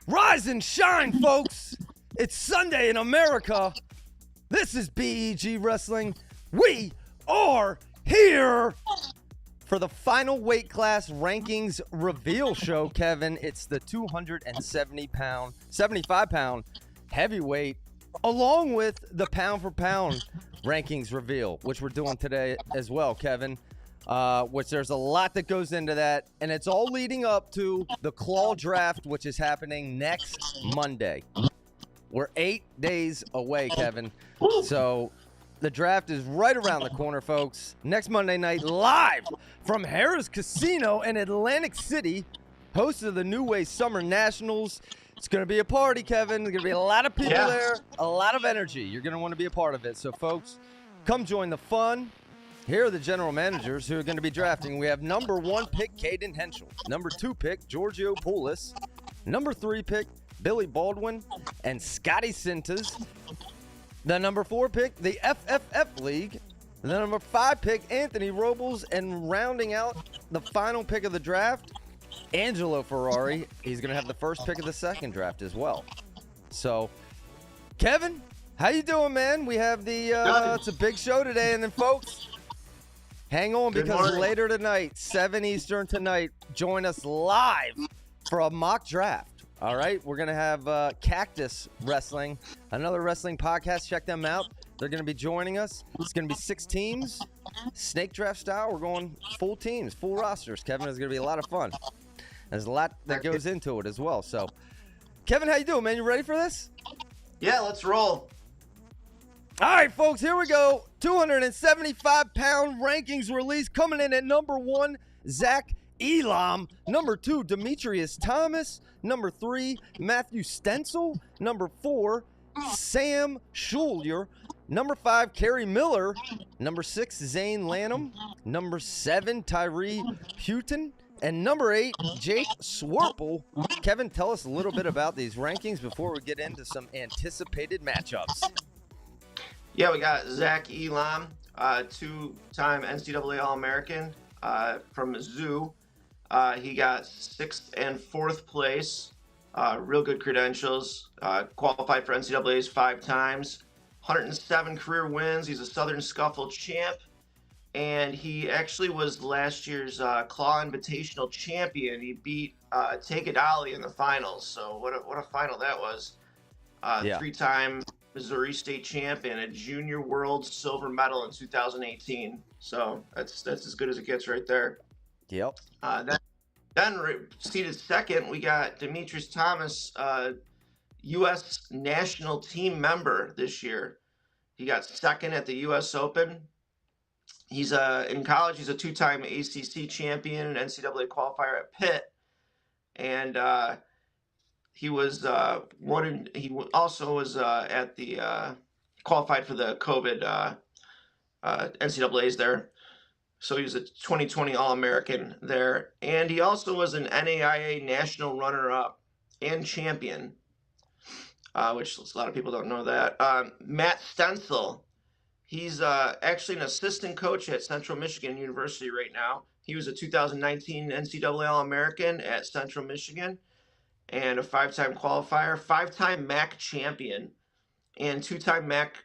Rise and shine, folks. It's Sunday in America. This is BEG Wrestling. We are here for the final weight class rankings reveal show, Kevin. It's the 75-pound heavyweight, along with the pound-for-pound rankings reveal, which we're doing today as well, Kevin. Which there's a lot that goes into that, and it's all leading up to the Claw Draft, which is happening next Monday. We're 8 days away, Kevin. So the draft is right around the corner, folks. Next Monday night, live from Harrah's Casino in Atlantic City, host of the New Way Summer Nationals. It's going to be a party, Kevin. There's going to be a lot of people there, a lot of energy. You're going to want to be a part of it. So, folks, come join the fun. Here are the general managers who are going to be drafting. We have number 1 pick, Caden Henschel. Number 2 pick, Giorgio Poulos. Number 3 pick, Billy Baldwin and Scotty Sintas. The number 4 pick, the FFF League. The number 5 pick, Anthony Robles. And rounding out the final pick of the draft, Angelo Ferrari. He's going to have the first pick of the second draft as well. So, Kevin, how you doing, man? We have the, it's a big show today. And then, folks, hang on, because later tonight, 7 Eastern tonight, join us live for a mock draft. All right, we're going to have CACTUS Wrestling, another wrestling podcast. Check them out. They're going to be joining us. It's going to be 6 teams, snake draft style. We're going full teams, full rosters. Kevin, it's going to be a lot of fun. There's a lot that goes into it as well. So, Kevin, how you doing, man? You ready for this? Yeah, let's roll. All right, folks, here we go. 275-pound rankings release. Coming in at number 1, Zach Elam. Number 2, Demetrius Thomas. Number 3, Matthew Stencil. Number 4, Sam Schuler. Number 5, Kerry Miller. Number 6, Zane Lanham. Number 7, Tyree Houghton. And number 8, Jake Swarple. Kevin, tell us a little bit about these rankings before we get into some anticipated matchups. Yeah, we got Zach Elam, 2-time NCAA All-American from Mizzou. He got 6th and 4th place, real good credentials, qualified for NCAAs 5 times, 107 career wins. He's a Southern Scuffle champ, and he actually was last year's Claw Invitational champion. He beat Take It Ollie in the finals, so what a final that was. 3-time Missouri State champ and a Junior World Silver Medal in 2018. So that's as good as it gets right there. Yep. Then seated second, we got Demetrius Thomas, U.S. national team member this year. He got 2nd at the U.S. Open. He's in college. He's a 2-time ACC champion, an NCAA qualifier at Pitt, and he was he also was at the qualified for the COVID NCAAs there. So he was a 2020 All-American there. And he also was an NAIA national runner-up and champion, which a lot of people don't know that. Matt Stencil, he's actually an assistant coach at Central Michigan University right now. He was a 2019 NCAA All-American at Central Michigan and a 5-time qualifier, 5-time MAC champion, and 2-time MAC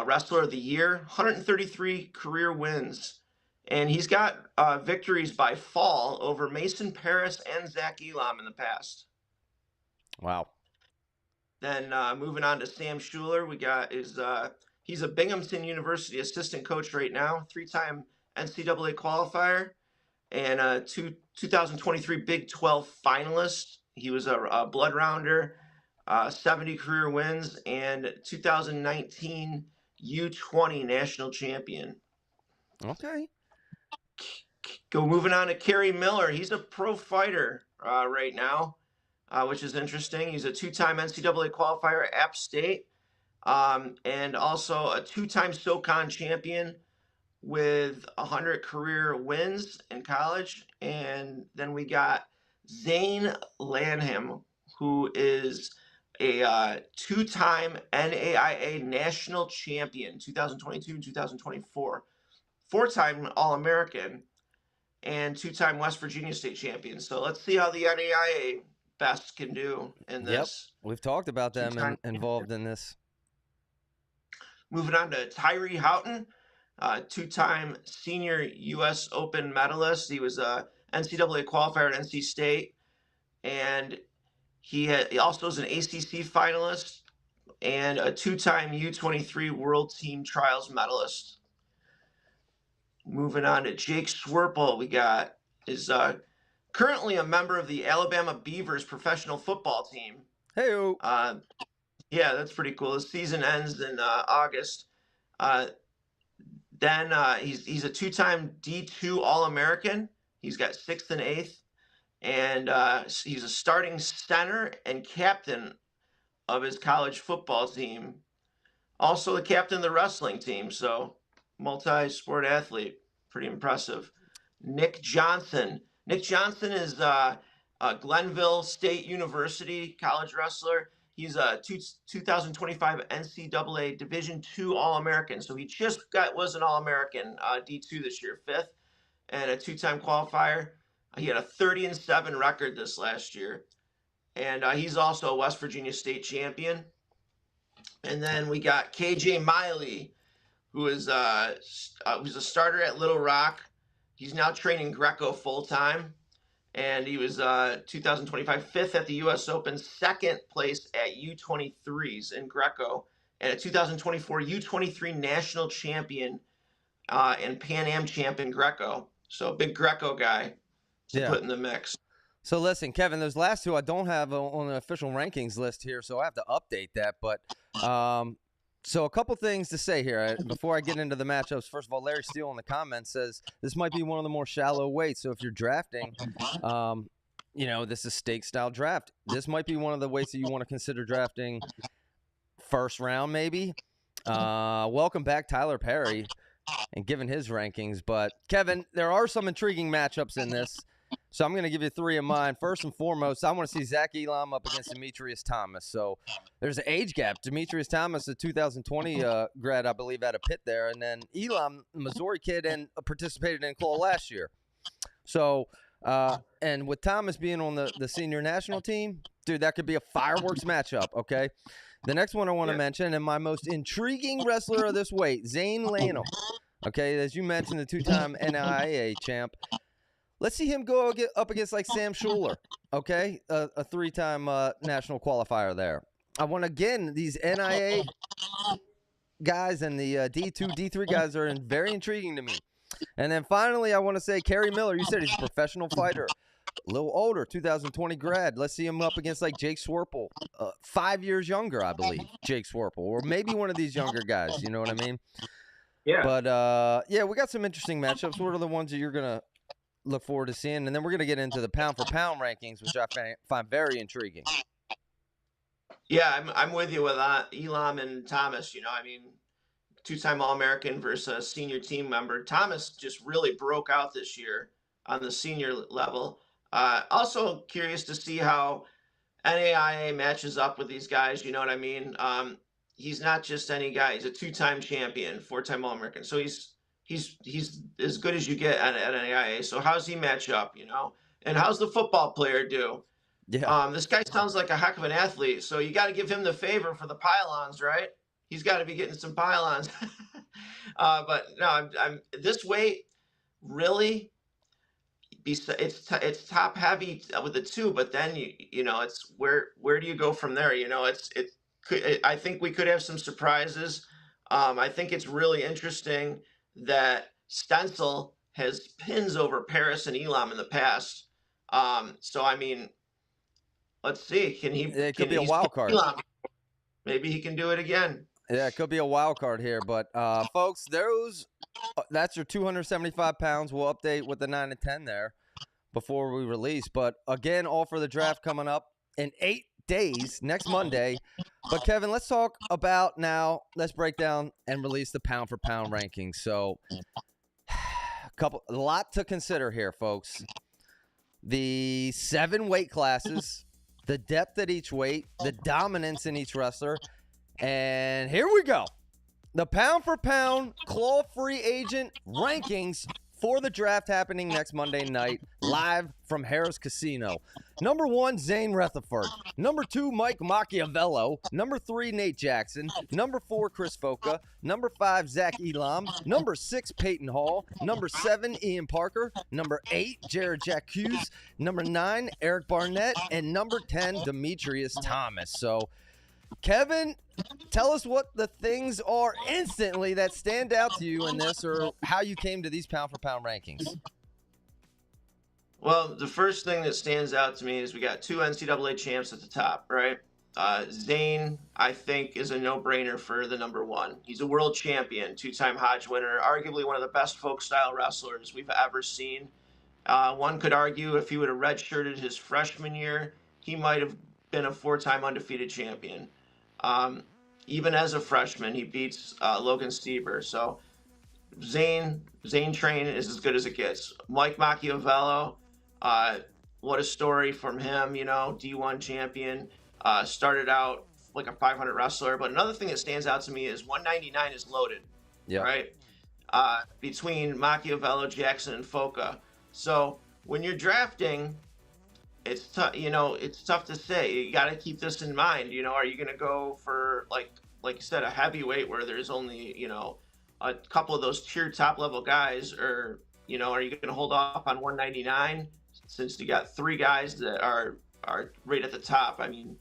Wrestler of the Year, 133 career wins. And he's got victories by fall over Mason Paris and Zach Elam in the past. Wow. Then moving on to Sam Schuler, we got he's a Binghamton University assistant coach right now, 3-time NCAA qualifier, and a 2023 Big 12 finalist. He was a blood rounder, 70 career wins, and 2019 U20 national champion. Okay. Moving on to Kerry Miller. He's a pro fighter right now, which is interesting. He's a 2-time NCAA qualifier at App State, and also a 2-time SoCon champion with 100 career wins in college. And then we got Zane Lanham, who is a 2-time NAIA national champion, 2022 and 2024, 4-time All-American, and 2-time West Virginia state champion. So let's see how the NAIA best can do in this. We've talked about them involved in this. Moving on to Tyree Houghton, two-time senior U.S. Open medalist. He was a NCAA qualifier at NC State, and he also is an ACC finalist and a two-time U23 World Team Trials medalist. Moving on to Jake Swerple, is currently a member of the Alabama Beavers professional football team. Hey, yeah, that's pretty cool. The season ends in August. Then he's a two-time D2 All-American. He's got 6th and 8th, and he's a starting center and captain of his college football team. Also the captain of the wrestling team, so multi-sport athlete. Pretty impressive. Nick Johnson. Nick Johnson is a Glenville State University college wrestler. He's a 2025 NCAA Division II All-American. So he just was an All-American D2 this year, 5th, and a two-time qualifier. He had a 30-7 record this last year. And he's also a West Virginia State champion. And then we got KJ Miley, who is who's a starter at Little Rock. He's now training Greco full-time. And he was 2025 5th at the U.S. Open, 2nd place at U23s in Greco, and a 2024 U23 national champion and Pan Am champion Greco. So big Greco guy to put in the mix. So listen, Kevin, those last two I don't have on the official rankings list here, so I have to update that. But so a couple things to say here before I get into the matchups. First of all, Larry Steele in the comments says this might be one of the more shallow weights. So if you're drafting, this is stake-style draft. This might be one of the weights that you want to consider drafting first round maybe. Welcome back, Tyler Perry, and giving his rankings. But, Kevin, there are some intriguing matchups in this. So I'm going to give you 3 of mine. First and foremost, I want to see Zach Elam up against Demetrius Thomas. So there's an age gap. Demetrius Thomas, a 2020 grad, I believe, out of Pitt there. And then Elam, Missouri kid, and participated in Claw last year. So, and with Thomas being on the senior national team, dude, that could be a fireworks matchup, okay? The next one I want to mention, and my most intriguing wrestler of this weight, Zane Lanham. Okay, as you mentioned, the 2-time NIA champ. Let's see him go up against like Sam Schuler, okay? A 3-time national qualifier there. I want, again, these NIA guys and the D2, D3 guys are very intriguing to me. And then finally, I want to say Kerry Miller. You said he's a professional fighter. A little older, 2020 grad. Let's see him up against like Jake Swerple. 5 years younger, I believe, Jake Swerple. Or maybe one of these younger guys, you know what I mean? Yeah. But, we got some interesting matchups. What are the ones that you're going to look forward to seeing? And then we're going to get into the pound-for-pound rankings, which I find very intriguing. Yeah, I'm with you with Elam and Thomas. I mean, 2-time All-American versus a senior team member. Thomas just really broke out this year on the senior level. Also curious to see how NAIA matches up with these guys. You know what I mean? He's not just any guy. He's a 2-time champion, 4-time All-American. So he's as good as you get at NAIA. So how's he match up? And how's the football player do? Yeah. This guy sounds like a heck of an athlete. So you got to give him the favor for the pylons, right? He's got to be getting some pylons. But no, I'm this weight really. It's top heavy with the 2, but then it's where do you go from there? I think we could have some surprises. I think it's really interesting that Stencil has pins over Paris and Elam in the past. So I mean, let's see. Can he? It could be a wild card. Maybe he can do it again. Yeah, it could be a wild card here. But folks, that's your 275 pounds. We'll update with the 9 and 10 there before we release. But again, all for the draft coming up in 8 days, next Monday. But Kevin, let's talk about now. Let's break down and release the pound-for-pound rankings. So a lot to consider here, folks. The 7 weight classes, the depth at each weight, the dominance in each wrestler. And here we go. The pound-for-pound claw free agent rankings for the draft happening next Monday night, live from Harris Casino. Number 1, Zane Rutherford. Number 2, Mike Machiavello. Number 3, Nate Jackson. Number 4, Chris Foca. Number 5, Zach Elam. Number 6, Peyton Hall. Number 7, Ian Parker. Number 8, Jared Jacques. Number 9, Eric Barnett. And number 10, Demetrius Thomas. So, Kevin, tell us what the things are instantly that stand out to you in this, or how you came to these pound-for-pound rankings. Well, the first thing that stands out to me is we got 2 NCAA champs at the top, right? Zane, I think, is a no-brainer for the number 1. He's a world champion, 2-time Hodge winner, arguably one of the best folk-style wrestlers we've ever seen. One could argue if he would have redshirted his freshman year, he might have been a 4-time undefeated champion. Even as a freshman, he beats Logan Stieber. So Zane Train is as good as it gets. Mike Machiavello, what a story from him, D1 champion. Started out like a 500 wrestler. But another thing that stands out to me is 199 is loaded, right? Between Machiavello, Jackson, and Foca. So when you're drafting, it's tough. It's tough to say. You got to keep this in mind. Are you going to go for like you said, a heavyweight where there's only a couple of those tier top level guys, or are you going to hold off on 199 since you got 3 guys that are right at the top? I mean,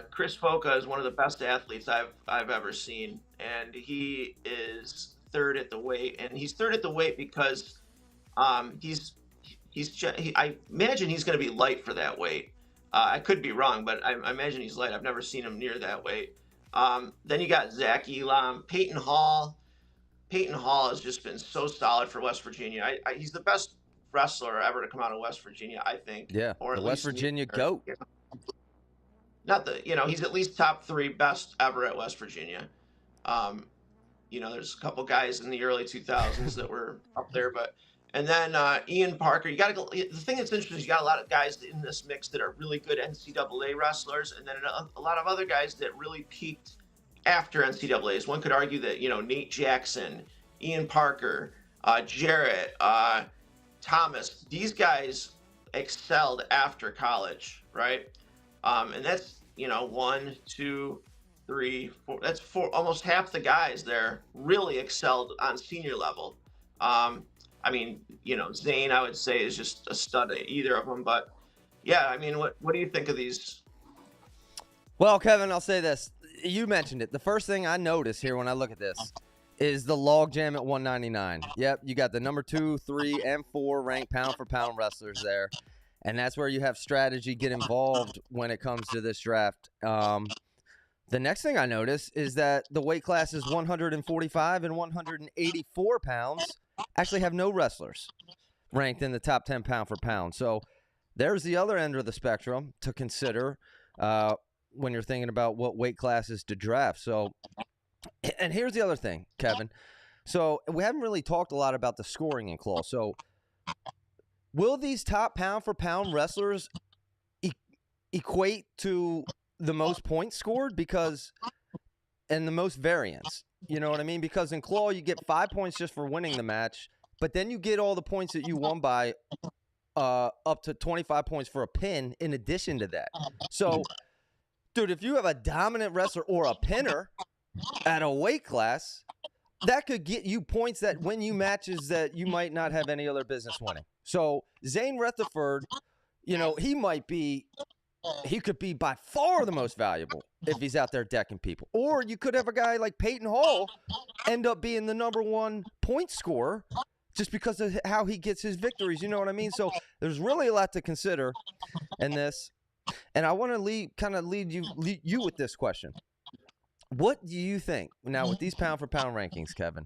Chris Foca is one of the best athletes I've ever seen, and he is third at the weight, and he's third at the weight because I imagine he's going to be light for that weight. I could be wrong, but I imagine he's light. I've never seen him near that weight. Then you got Zach Elam, Peyton Hall. Peyton Hall has just been so solid for West Virginia. He's the best wrestler ever to come out of West Virginia, I think. Yeah, or the West Virginia GOAT. Not he's at least top 3 best ever at West Virginia. There's a couple guys in the early 2000s that were up there, but. And then Ian Parker, you got to go. The thing that's interesting is you got a lot of guys in this mix that are really good NCAA wrestlers, and then a lot of other guys that really peaked after NCAAs. One could argue that Nate Jackson, Ian Parker, Jarrett, Thomas, these guys excelled after college, right? And that's 1, 2, 3, 4. That's 4. Almost half the guys there really excelled on senior level. I mean, Zane, I would say, is just a stud at either of them. But, yeah, I mean, what do you think of these? Well, Kevin, I'll say this. You mentioned it. The first thing I notice here when I look at this is the log jam at 199. Yep, you got the number 2, 3, and 4 ranked pound-for-pound wrestlers there. And that's where you have strategy get involved when it comes to this draft. The next thing I notice is that the weight classes 145 and 184 pounds actually have no wrestlers ranked in the top 10 pound for pound. So there's the other end of the spectrum to consider when you're thinking about what weight classes to draft. So, and here's the other thing, Kevin. So we haven't really talked a lot about the scoring in claw. So will these top pound for pound wrestlers equate to the most points scored and the most variance? You know what I mean? Because in claw, you get 5 points just for winning the match, but then you get all the points that you won by up to 25 points for a pin in addition to that. So, dude, if you have a dominant wrestler or a pinner at a weight class, that could get you points that win you matches that you might not have any other business winning. So, Zane Rutherford, he could be by far the most valuable if he's out there decking people. Or you could have a guy like Peyton Hall end up being the number 1 point scorer just because of how he gets his victories. You know what I mean? So there's really a lot to consider in this. And I want to lead you with this question. What do you think now with these pound for pound rankings, Kevin?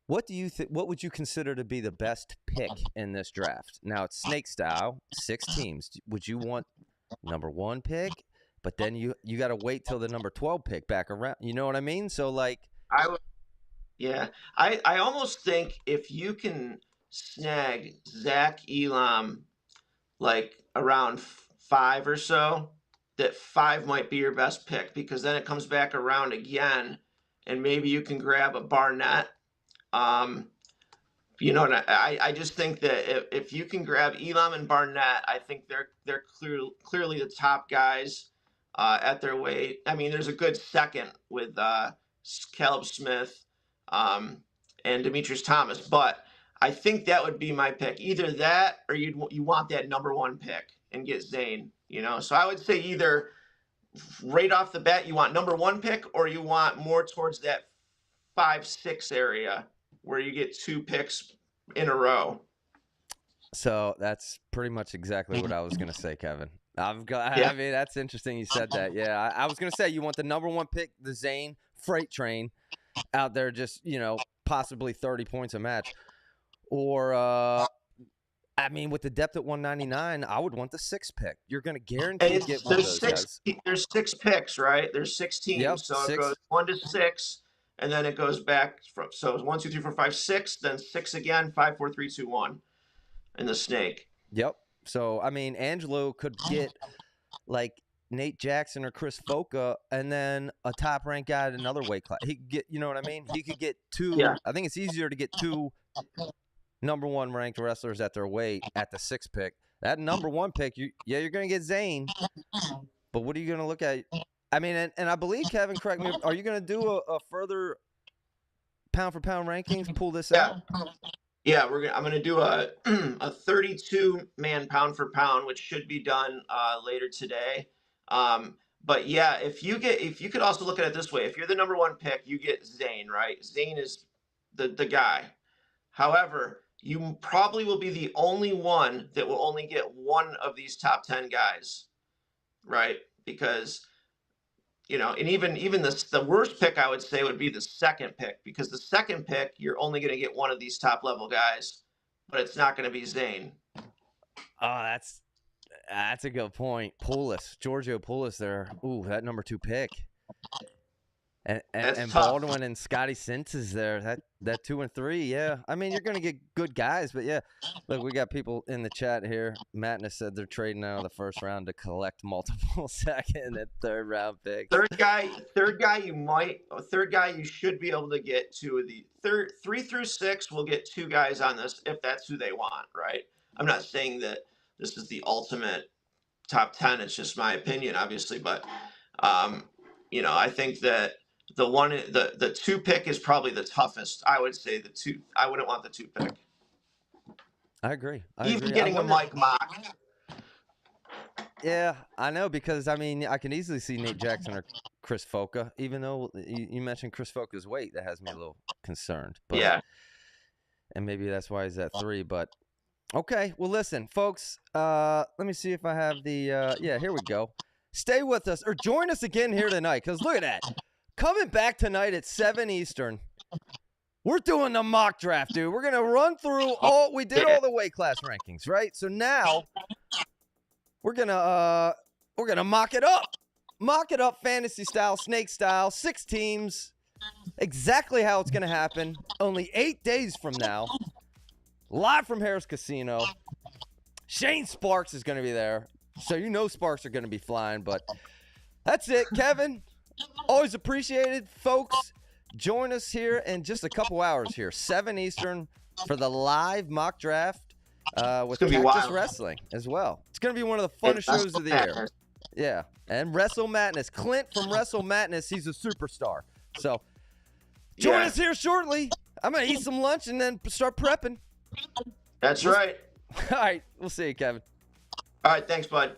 What do you think? What would you consider to be the best pick in this draft? Now it's snake style, 6 teams. Would you want number 1 pick, but then you got to wait till the number 12 pick back around? You know what I mean? So I almost think if you can snag Zach Elam like around 5 or so, that 5 might be your best pick, because then it comes back around again and maybe you can grab a Barnett. You know, and I just think that if you can grab Elam and Barnett, I think they're clearly the top guys at their weight. I mean, there's a good second with Caleb Smith and Demetrius Thomas, but I think that would be my pick. Either that, or you want that number one pick and get Zane. You know, so I would say either right off the bat you want number one pick, or you want more towards that 5-6 area where you get two picks in a row. So that's pretty much exactly what I was going to say, Kevin. I've got. Yeah. I mean, that's interesting. You said that. Yeah, I was going to say you want the number one pick, the Zane freight train, out there, just possibly 30 points a match, or I mean, with the depth at 199, I would want the 6th pick. You're going to guarantee get one of those guys. There's 6 picks, right? There's 6 teams, Yep, so 6. it goes 1 to 6, and then it goes back from it's 1, 2, 3, 4, 5, 6, then 6 again, 5, 4, 3, 2, 1, in the snake. Yep. So I mean, Angelo could get like Nate Jackson or Chris Foca, and then a top ranked guy at another weight class. He could get, you know what I mean? He could get 2. Yeah. I think it's easier to get 2 number 1 ranked wrestlers at their weight at the 6th pick. That number 1 pick, you're going to get Zane, but what are you going to look at? I mean, and I believe, Kevin, correct me, are you going to do a further pound for pound rankings? Pull this out? Yeah, I'm gonna do a 32-man pound for pound, which should be done later today. But yeah, if you could also look at it this way: if you're the number 1 pick, you get Zane, right? Zane is the guy. However, you probably will be the only one that will only get one of these top 10 guys, right? Because and even the worst pick, I would say, would be the 2nd pick, because the 2nd pick, you're only going to get one of these top level guys, but it's not going to be Zane. Oh, that's a good point. Giorgio Poulos there. Ooh, that number 2 pick. And Baldwin and Scotty Sins is there. That 2 and 3, yeah. I mean, you're going to get good guys, but yeah. Look, we got people in the chat here. Madness said they're trading out of the 1st round to collect multiple 2nd and 3rd round picks. Third guy you should be able to get 2 of the 3 through 6. We'll get 2 guys on this if that's who they want, right? I'm not saying that this is the ultimate top 10. It's just my opinion, obviously, but I think that the 2 pick is probably the toughest. I would say the 2. I wouldn't want the 2 pick. I agree. Even getting a Mike Mock. Yeah, I know, because I mean, I can easily see Nate Jackson or Chris Foca, even though you mentioned Chris Foca's weight. That has me a little concerned. But, yeah. And maybe that's why he's at 3. But okay, well, listen, folks. Let me see if I have the. Yeah, here we go. Stay with us or join us again here tonight, because look at that. Coming back tonight at 7 Eastern, we're doing the mock draft, dude. We're going to run through all the weight class rankings, right? So now we're going to mock it up. Mock it up fantasy style, snake style, 6 teams. Exactly how it's going to happen. Only 8 days from now. Live from Harris Casino. Shane Sparks is going to be there. So Sparks are going to be flying, but that's it, Kevin. Always appreciated, folks. Join us here in just a couple hours here, 7 Eastern, for the live mock draft with CACTUS Wrestling as well. It's going to be one of the funnest shows of the year. Yeah, and WrestleMatness. Clint from WrestleMatNESS, he's a superstar. So join us here shortly. I'm going to eat some lunch and then start prepping. That's right. All right, we'll see you, Kevin. All right, thanks, bud.